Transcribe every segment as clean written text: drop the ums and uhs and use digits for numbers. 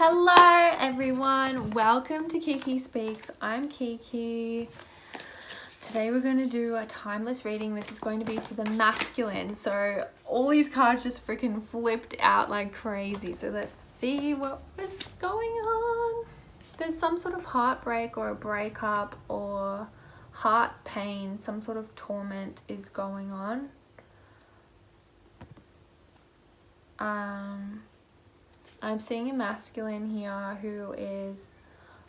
Hello everyone, welcome to Kiki Speaks. I'm Kiki. Today we're going to do a timeless reading. This is going to be for the masculine. So all these cards just freaking flipped out like crazy. So let's see what is going on. There's some sort of heartbreak or a breakup or heart pain, some sort of torment is going on. I'm seeing a masculine here who is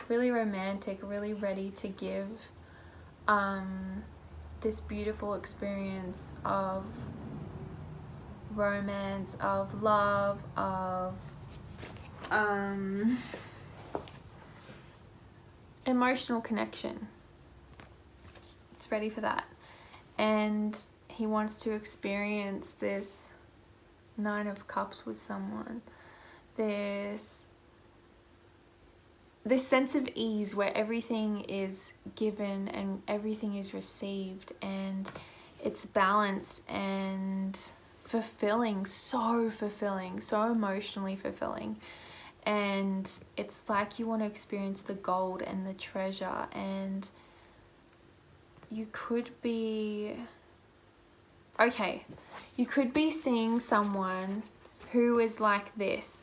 really romantic, really ready to give this beautiful experience of romance, of love, of emotional connection. It's ready for that. And he wants to experience this Nine of Cups with someone. This sense of ease where everything is given and everything is received, and it's balanced and fulfilling, so emotionally fulfilling. And it's like you want to experience the gold and the treasure, and you could be seeing someone who is like this,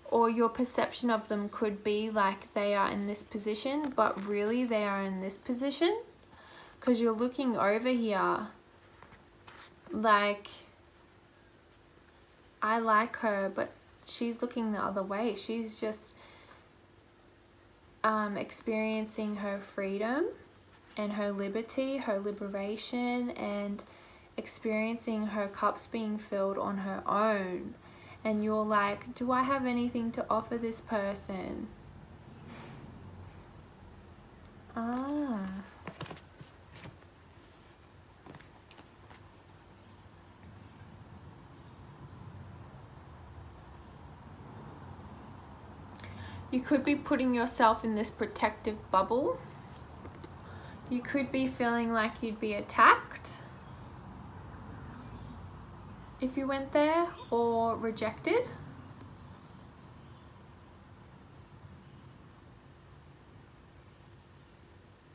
or your perception of them could be like they are in this position, but really they are in this position, because you're looking over here like, I like her, but she's looking the other way. She's just experiencing her freedom and her liberty, her liberation, and experiencing her cups being filled on her own. And you're like, do I have anything to offer this person? You could be putting yourself in this protective bubble. You could be feeling like you'd be attacked if you went there, or rejected.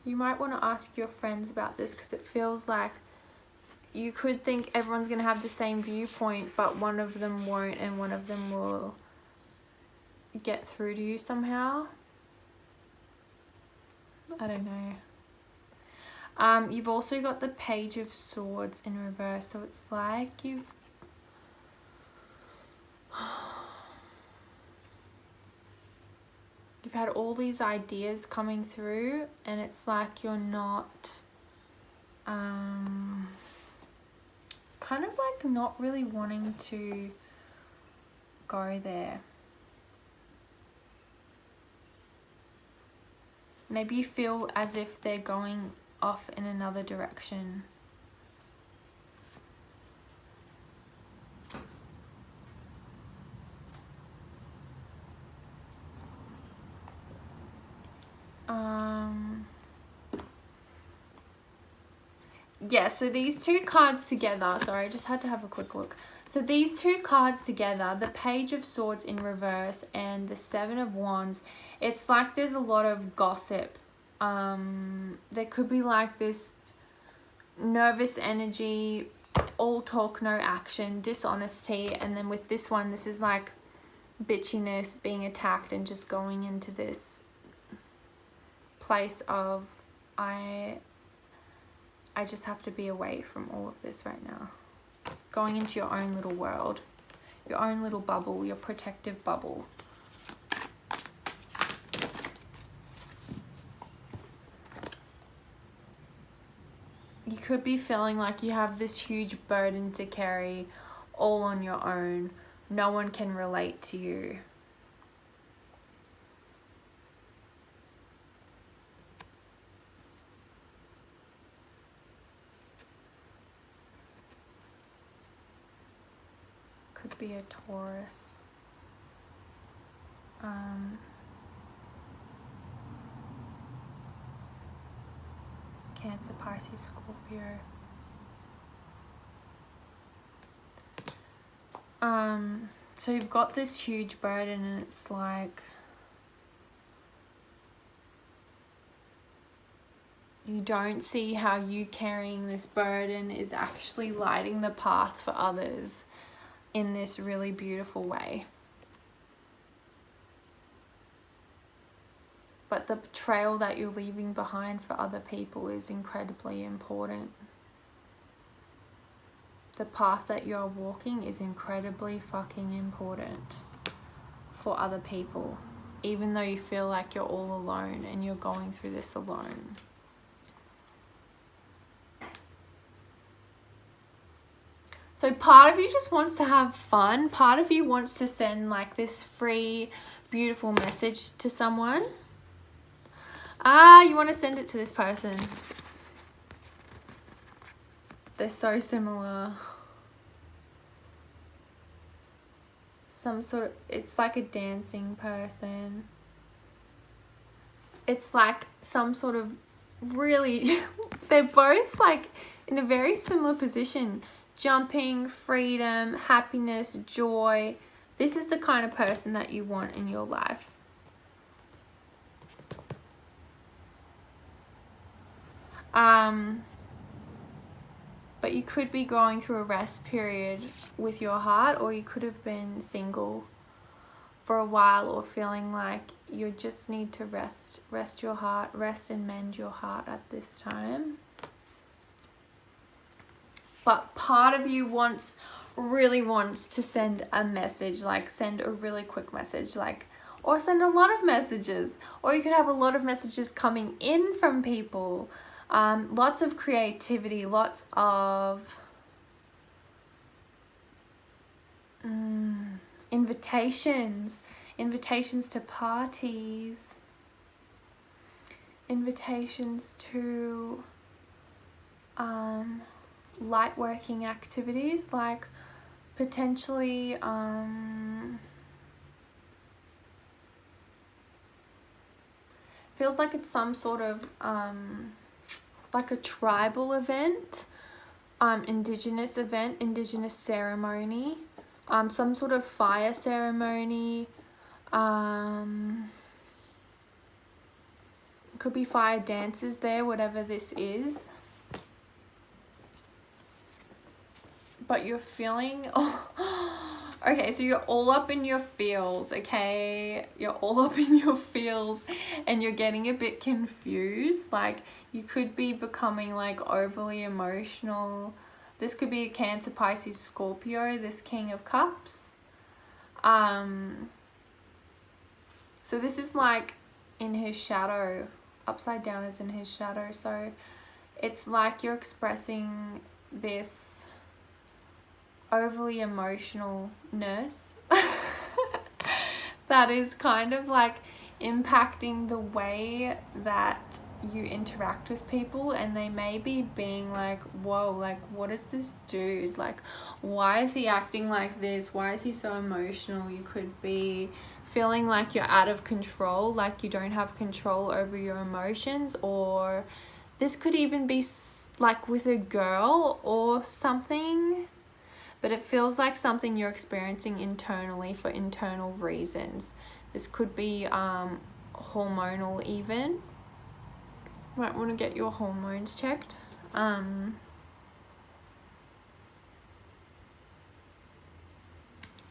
You might want to ask your friends about this, because it feels like you could think everyone's going to have the same viewpoint, but one of them won't, and one of them will get through to you somehow. I don't know. You've also got the Page of Swords in reverse, so it's like you've had all these ideas coming through, and it's like you're not kind of like not really wanting to go there. Maybe you feel as if they're going off in another direction. Yeah, so these two cards together, sorry, I just had to have a quick look. So these two cards together, the Page of Swords in reverse and the Seven of Wands, it's like there's a lot of gossip. There could be like this nervous energy, all talk, no action, dishonesty. And then with this one, this is like bitchiness, being attacked, and just going into this place of, I just have to be away from all of this right now. Going into your own little world, your own little bubble, your protective bubble. You could be feeling like you have this huge burden to carry all on your own. No one can relate to you. Could be a Taurus. Cancer, Pisces, Scorpio. So you've got this huge burden, and it's like you don't see how you carrying this burden is actually lighting the path for others in this really beautiful way. But the trail that you're leaving behind for other people is incredibly important. The path that you're walking is incredibly fucking important for other people, even though you feel like you're all alone and you're going through this alone. So part of you just wants to have fun. Part of you wants to send like this free, beautiful message to someone. You want to send it to this person. They're so similar. Some sort of, it's like a dancing person. It's like some sort of really, they're both like in a very similar position. Jumping, freedom, happiness, joy. This is the kind of person that you want in your life. But you could be going through a rest period with your heart, or you could have been single for a while, or feeling like you just need to rest your heart, rest and mend your heart at this time. But part of you really wants to send a message, like send a really quick message, like, or send a lot of messages, or you could have a lot of messages coming in from people. Lots of creativity, lots of invitations to parties, invitations to light working activities, like potentially feels like it's some sort of like a tribal event, indigenous event, indigenous ceremony, some sort of fire ceremony, could be fire dances there, whatever this is. But you're feeling, okay, so you're all up in your feels, okay? You're all up in your feels and you're getting a bit confused. Like, you could be becoming like overly emotional. This could be a Cancer, Pisces, Scorpio, this King of Cups. So this is like in his shadow, upside down is in his shadow. So it's like you're expressing this overly emotionalness that is kind of like impacting the way that you interact with people, and they may be being like, whoa, like what is this dude, like why is he acting like this, why is he so emotional? You could be feeling like you're out of control, like you don't have control over your emotions, or this could even be like with a girl or something, but it feels like something you're experiencing internally for internal reasons. This could be hormonal even. Might want to get your hormones checked.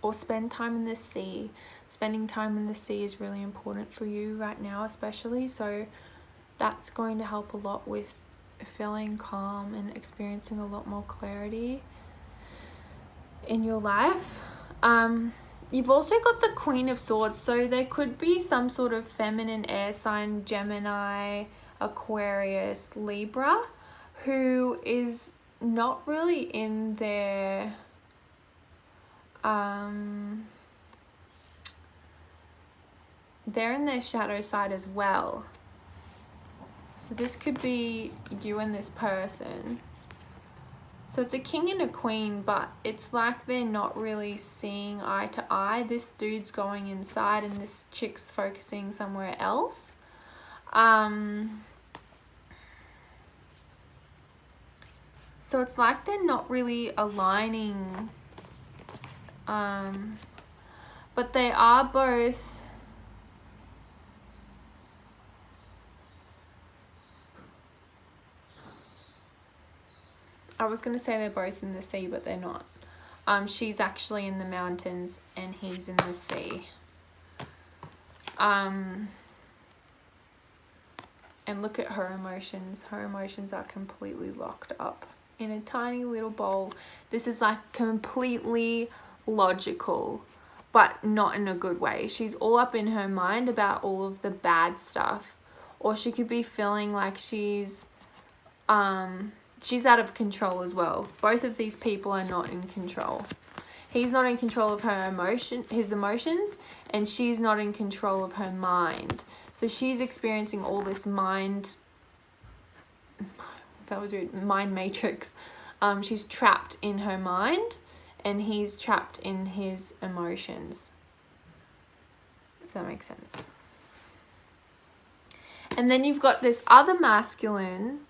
Or spend time in the sea. Spending time in the sea is really important for you right now, especially. So that's going to help a lot with feeling calm and experiencing a lot more clarity in your life. You've also got the Queen of Swords, so there could be some sort of feminine air sign, Gemini, Aquarius, Libra, who is not really in their they're in their shadow side as well. So this could be you and this person. So it's a king and a queen, but it's like they're not really seeing eye to eye. This dude's going inside and this chick's focusing somewhere else. So it's like they're not really aligning But they are both... I was going to say they're both in the sea, but they're not. She's actually in the mountains and he's in the sea. And look at her emotions. Her emotions are completely locked up in a tiny little bowl. This is like completely logical, but not in a good way. She's all up in her mind about all of the bad stuff. Or she could be feeling like she's out of control as well. Both of these people are not in control. He's not in control of his emotions, and she's not in control of her mind. So she's experiencing all this mind matrix. She's trapped in her mind, and he's trapped in his emotions. If that makes sense. And then you've got this other masculine.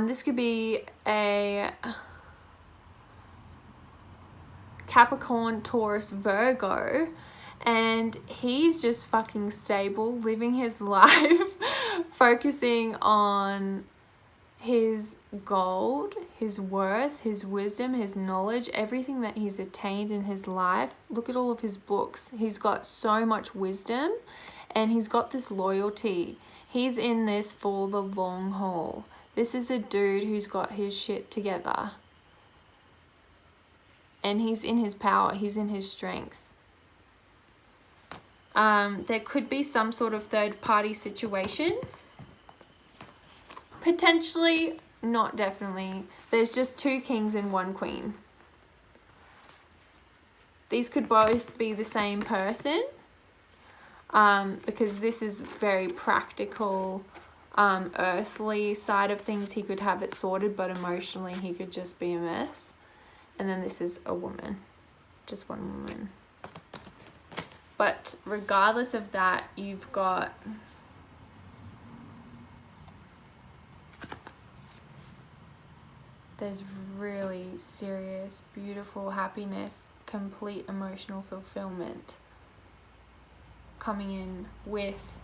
This could be a Capricorn, Taurus, Virgo, and he's just fucking stable, living his life, focusing on his gold, his worth, his wisdom, his knowledge, everything that he's attained in his life. Look at all of his books. He's got so much wisdom, and he's got this loyalty. He's in this for the long haul. This is a dude who's got his shit together. And he's in his power. He's in his strength. There could be some sort of third-party situation. Potentially, not definitely. There's just 2 kings and 1 queen. These could both be the same person. Because this is very practical, earthly side of things. He could have it sorted, but emotionally he could just be a mess. And then this is a woman, just one woman. But regardless of that, you've got there's really serious, beautiful happiness, complete emotional fulfillment coming in with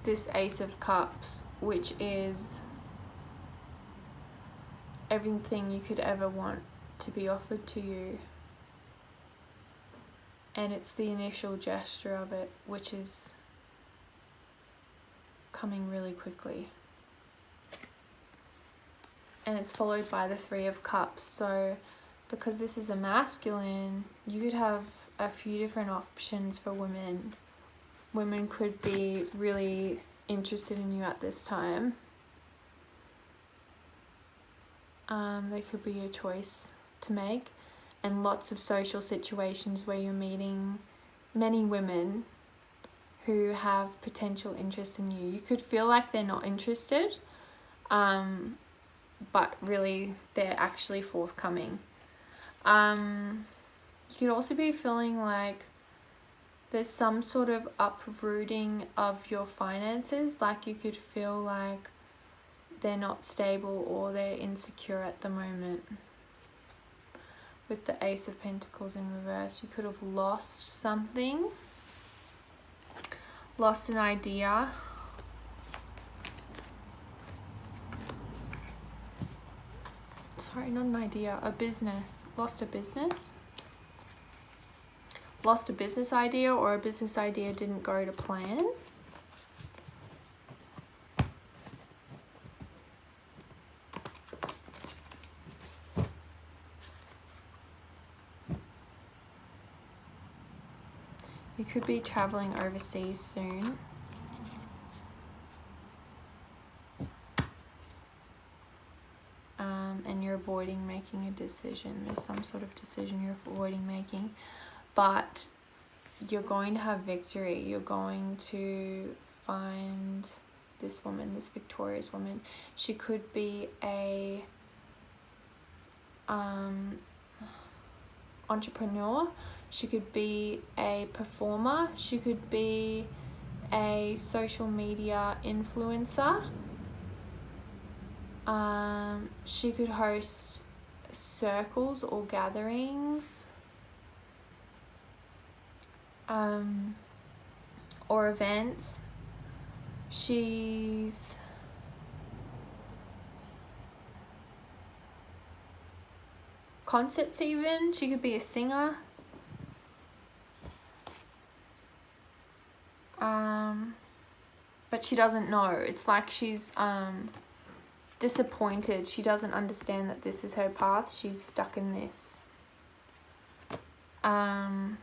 this Ace of Cups, which is everything you could ever want to be offered to you. And it's the initial gesture of it, which is coming really quickly. And it's followed by the 3 of Cups. So because this is a masculine, you could have a few different options for women. Women could be really interested in you at this time. There could be a choice to make, and lots of social situations where you're meeting many women who have potential interest in you. You could feel like they're not interested, but really they're actually forthcoming. You could also be feeling like there's some sort of uprooting of your finances, like you could feel like they're not stable or they're insecure at the moment. With the Ace of Pentacles in reverse, you could have lost something, lost an idea. Sorry, not an idea, a business. Lost a business? Lost a business idea, or a business idea didn't go to plan. You could be traveling overseas soon. And you're avoiding making a decision. There's some sort of decision you're avoiding making. But you're going to have victory. You're going to find this woman, this victorious woman. She could be a entrepreneur. She could be a performer. She could be a social media influencer. She could host circles or gatherings. or events. She's concerts even. She could be a singer. But she doesn't know. It's like she's disappointed. She doesn't understand that this is her path. She's stuck in this. And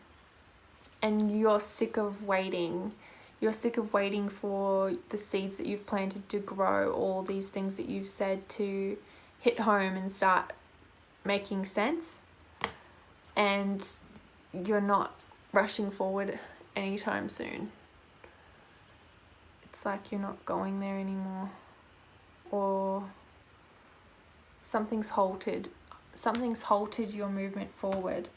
you're sick of waiting. You're sick of waiting for the seeds that you've planted to grow, all these things that you've said to hit home and start making sense. And you're not rushing forward anytime soon. It's like you're not going there anymore, or something's halted your movement forward,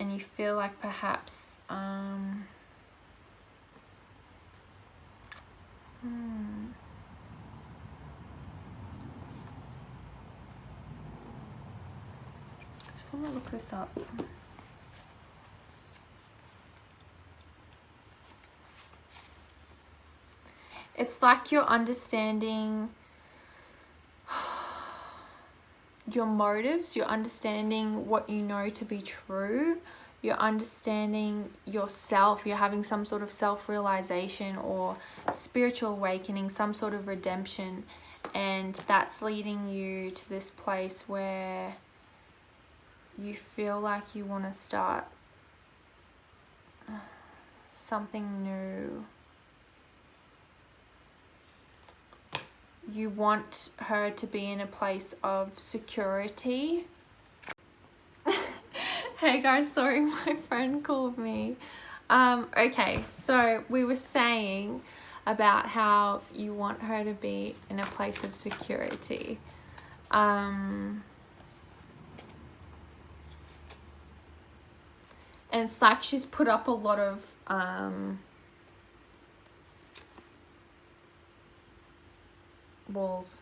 and you feel like perhaps I just want to look this up. It's like you're understanding your motives, you're understanding what you know to be true, you're understanding yourself, you're having some sort of self-realization or spiritual awakening, some sort of redemption, and that's leading you to this place where you feel like you want to start something new. You want her to be in a place of security. Hey guys, sorry, my friend called me. Okay, so we were saying about how you want her to be in a place of security. And it's like she's put up a lot of walls,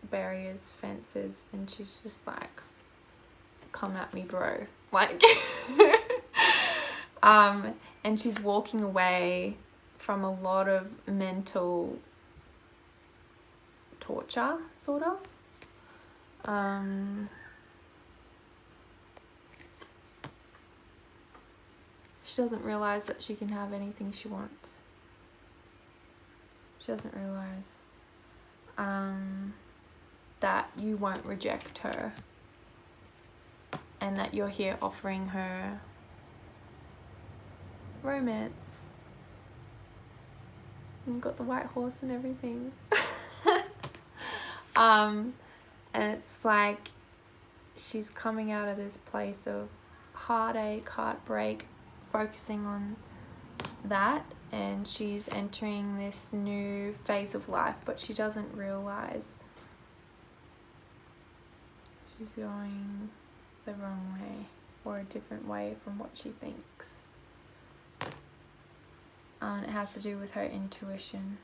barriers, fences, and she's just like, come at me, bro. Like and she's walking away from a lot of mental torture, sort of. She doesn't realize that she can have anything she wants. She doesn't realize that you won't reject her, and that you're here offering her romance. And you've got the white horse and everything. And it's like she's coming out of this place of heartache, heartbreak, focusing on that, and she's entering this new phase of life, but she doesn't realize she's going the wrong way, or a different way from what she thinks. And it has to do with her intuition.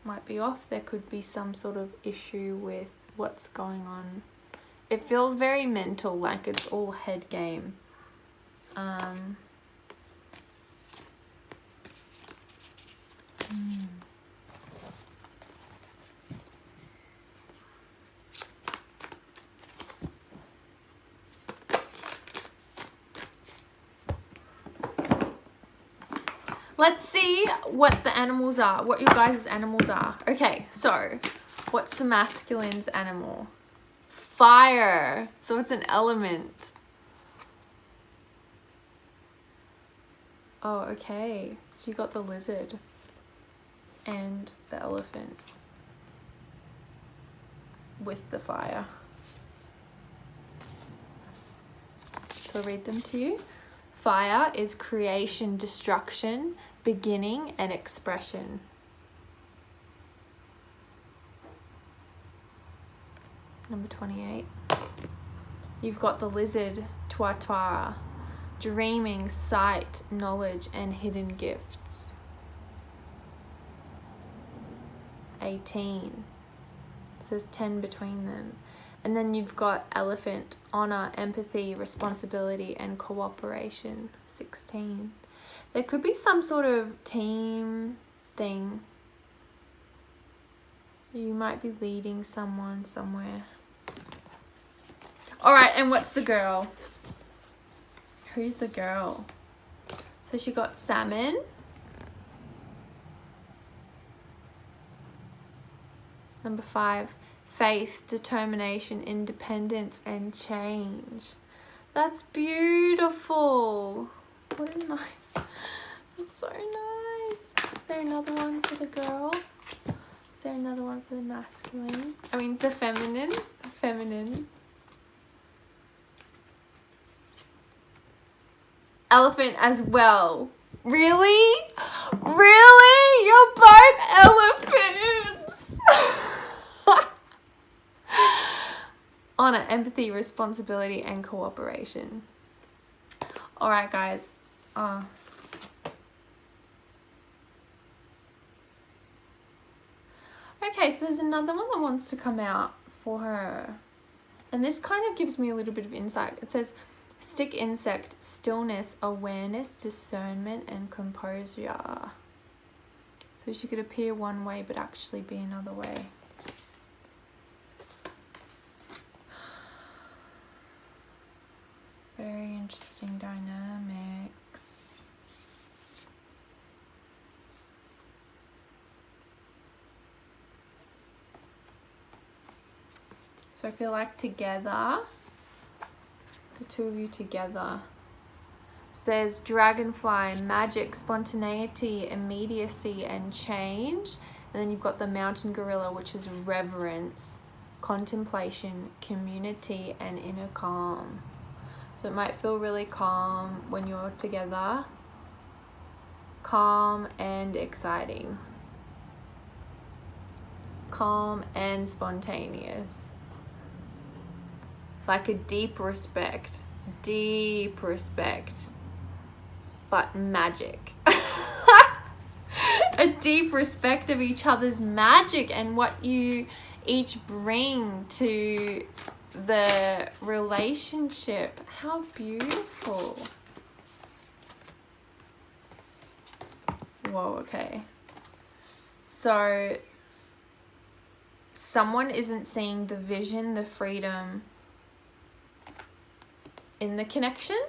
Might be off. There could be some sort of issue with what's going on. It feels very mental, like it's all head game. Let's see what the animals are, what your guys' animals are. Okay, so what's the masculine's animal? Fire. So it's an element. Oh, okay. So you got the lizard and the elephant with the fire. So I'll read them to you. Fire is creation, destruction, beginning, and expression. Number 28. You've got the lizard, Tuatara, dreaming, sight, knowledge, and hidden gifts. 18. It says 10 between them. And then you've got elephant, honor, empathy, responsibility, and cooperation, 16. There could be some sort of team thing. You might be leading someone somewhere. All right, and what's the girl? Who's the girl? So she got salmon. Number 5, faith, determination, independence, and change. That's beautiful. What a nice, that's so nice. Is there another one for the girl? Is there another one for the masculine? I mean, the feminine. The feminine. Elephant as well. Really? Really? You're both elephants. Honor, empathy, responsibility, and cooperation. All right, guys. Okay, so there's another one that wants to come out for her. And this kind of gives me a little bit of insight. It says, stick insect, stillness, awareness, discernment, and composure. So she could appear one way but actually be another way. Very interesting dynamics. So I feel like together, the two of you together. So there's dragonfly, magic, spontaneity, immediacy, and change. And then you've got the mountain gorilla, which is reverence, contemplation, community, and inner calm. So it might feel really calm when you're together. Calm and exciting. Calm and spontaneous. Like a deep respect, but magic. A deep respect of each other's magic and what you each bring to the relationship. How beautiful. Whoa, okay. So someone isn't seeing the vision, the freedom in the connection,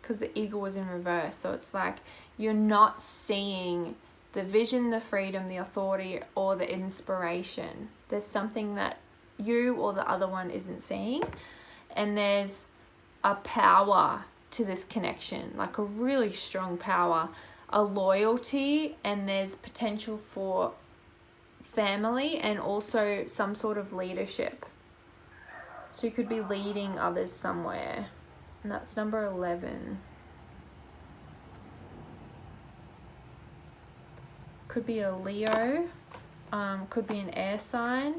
because the eagle was in reverse. So it's like you're not seeing the vision, the freedom, the authority, or the inspiration. There's something that you or the other one isn't seeing, and there's a power to this connection, like a really strong power, a loyalty, and there's potential for family and also some sort of leadership. So you could be leading others somewhere, and that's number 11. Could be a Leo, could be an air sign,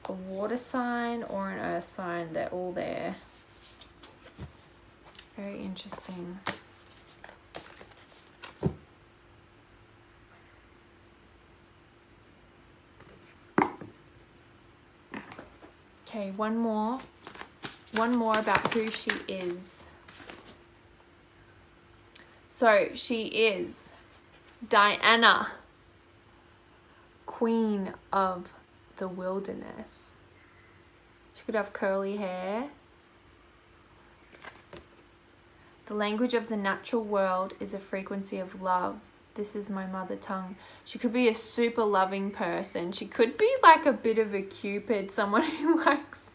a water sign, or an earth sign. They're all there. Very interesting. Okay, one more about who she is. So she is Diana, Queen of the Wilderness. She could have curly hair. The language of the natural world is a frequency of love. This is my mother tongue. She could be a super loving person. She could be like a bit of a Cupid, someone who likes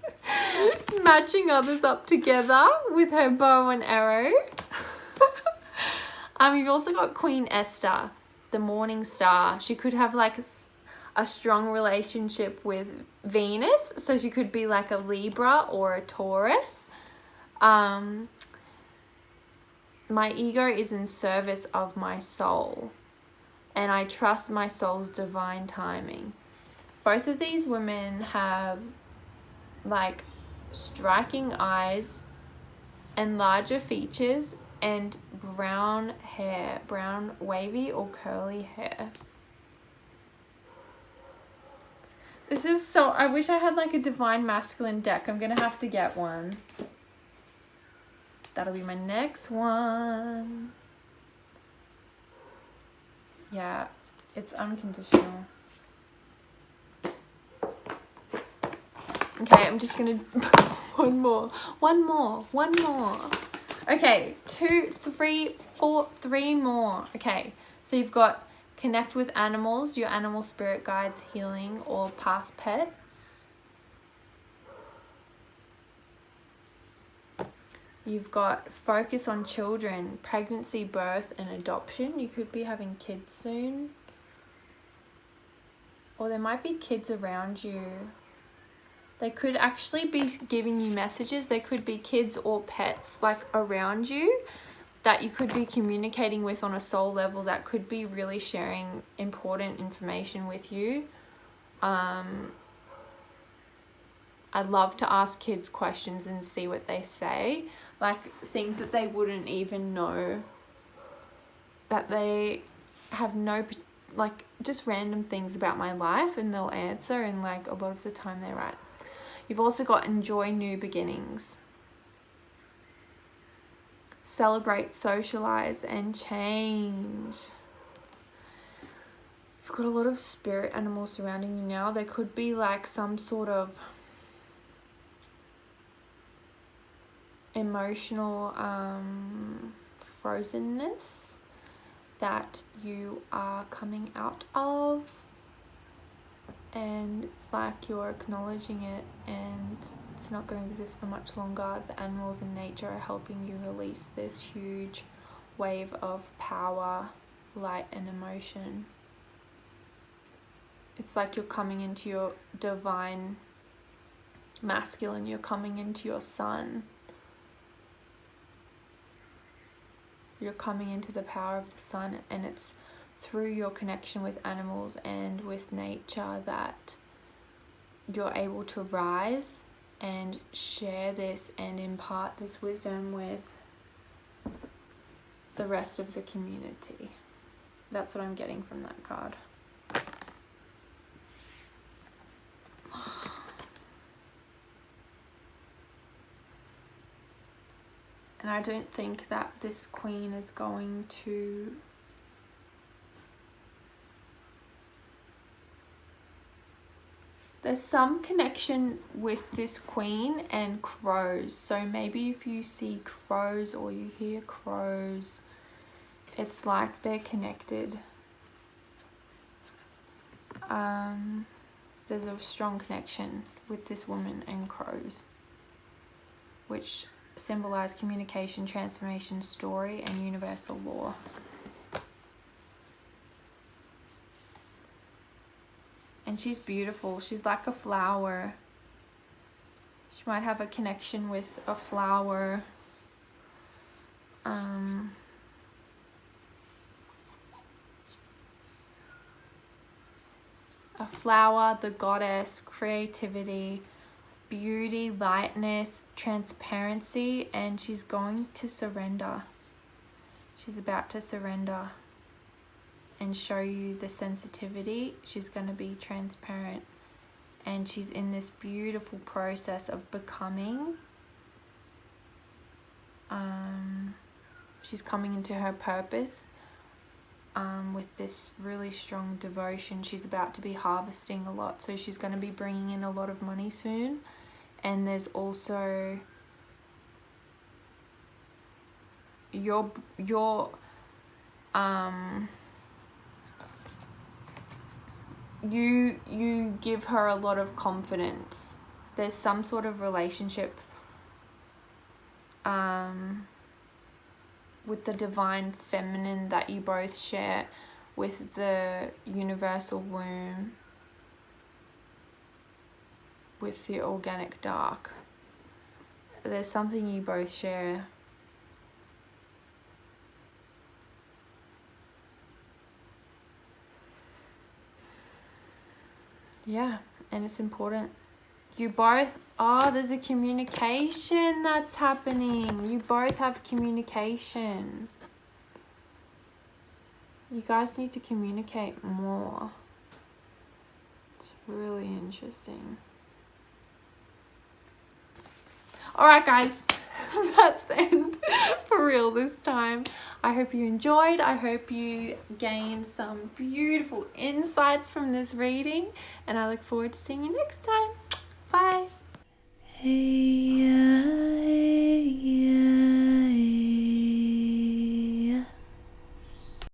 matching others up together with her bow and arrow. You've also got Queen Esther, the morning star. She could have like a strong relationship with Venus. So she could be like a Libra or a Taurus. My ego is in service of my soul, and I trust my soul's divine timing. Both of these women have like striking eyes and larger features and brown hair, brown wavy or curly hair. This is so... I wish I had like a divine masculine deck. I'm going to have to get one. That'll be my next one. Yeah, it's unconditional. Okay, I'm just going to... One more. Okay, 2, 3, 4, 3 more. Okay, so you've got connect with animals, your animal spirit guides, healing, or past pets. You've got focus on children, pregnancy, birth, and adoption. You could be having kids soon. Or there might be kids around you. They could actually be giving you messages. There could be kids or pets like around you that you could be communicating with on a soul level that could be really sharing important information with you. I love to ask kids questions and see what they say, like things that they wouldn't even know, that they have no, like just random things about my life, and they'll answer, and like a lot of the time they're right. You've also got enjoy new beginnings, celebrate, socialize, and change. You've got a lot of spirit animals surrounding you now. There could be like some sort of emotional frozenness that you are coming out of, and it's like you're acknowledging it, and it's not going to exist for much longer. The animals in nature are helping you release this huge wave of power, light, and emotion. It's like you're coming into your divine masculine, you're coming into your sun. You're coming into the power of the sun, and it's through your connection with animals and with nature that you're able to rise and share this and impart this wisdom with the rest of the community. That's what I'm getting from that card. And I don't think that this queen is going to there's some connection with this queen and crows. So maybe if you see crows or you hear crows, it's like they're connected. There's a strong connection with this woman and crows, which symbolize communication, transformation, story, and universal law. And she's beautiful. She's like a flower. She might have a connection with a flower. A flower, the goddess, creativity, beauty, lightness, transparency, and she's going to surrender. She's about to surrender and show you the sensitivity. She's going to be transparent, and she's in this beautiful process of becoming. She's coming into her purpose with this really strong devotion. She's about to be harvesting a lot, so she's going to be bringing in a lot of money soon. And there's also you give her a lot of confidence. There's some sort of relationship with the divine feminine that you both share with the universal womb, with the organic dark. There's something you both share. Yeah, and it's important. You both, there's a communication that's happening. You both have communication. You guys need to communicate more. It's really interesting. Alright guys, that's the end for real this time. I hope you enjoyed. I hope you gained some beautiful insights from this reading, and I look forward to seeing you next time. Bye. Hey,